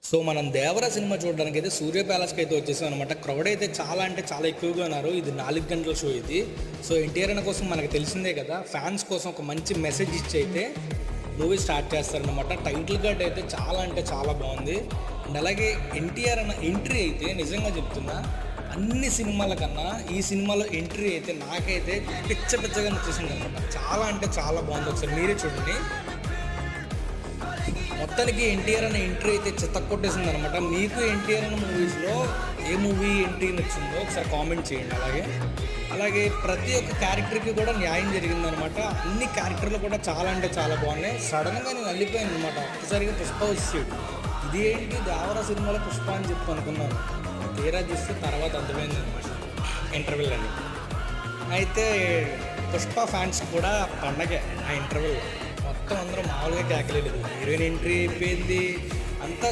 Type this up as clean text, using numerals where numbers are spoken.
So మనం దేవర cinema చూడడానికి అయితే సూర్య ప్యాలెస్కి అయితే వచ్చేసాం అనమాట. క్రౌడ్ అయితే చాలా అంటే చాలా ఎక్కువగా ఉన్నారు. ఇది 4 గంటల షో ఇది. సో ఎన్టీఆర్ అన్న కోసం మనకు తెలిసిందే కదా, ఫ్యాన్స్ కోసం ఒక మంచి మెసేజ్ ఇచ్చి అయితే మూవీ స్టార్ట్ చేస్తారనమాట. టైటిల్ కార్డ్ అయితే చాలా అంటే చాలా బాగుంది. అండ్ అలాగే ఎన్టీఆర్ అన్న ఎంట్రీ అయితే నిజంగా చెప్తున్నా, అన్ని సినిమాల కన్నా ఈ సినిమాలో ఎంట్రీ అయితే నాకైతే పిచ్చగా నచ్చేసింది అనమాట. చాలా అంటే చాలా బాగుంది. ఒకసారి మీరే చూడండి. మొత్తానికి ఎన్టీఆర్ అనే ఎంట్రీ అయితే కొట్టేసింది అనమాట. మీకు ఎన్టీఆర్ అన్న మూవీస్లో ఏ మూవీ ఎంట్రీ నచ్చిందో ఒకసారి కామెంట్ చేయండి. అలాగే ప్రతి ఒక్క క్యారెక్టర్కి కూడా న్యాయం జరిగిందనమాట. అన్ని క్యారెక్టర్లు కూడా చాలా అంటే చాలా బాగున్నాయి. సడన్గా నేను అల్లిపోయాను అనమాట. ఒక్కసారిగా పుష్ప వచ్చాడు. ఇది ఏంటి దేవర సినిమాలో పుష్ప అని చెప్పి అనుకున్నాను. తీరా చూస్తే తర్వాత అర్థమైంది అనమాట ఇంటర్వెల్ అని. అయితే పుష్ప ఫ్యాన్స్ కూడా పండగే ఆ ఇంటర్వెల్. మొత్తం అందరూ మామూలుగా కేకలేదు. హీరోయిన్ ఎంట్రీ అయిపోయింది అంతా.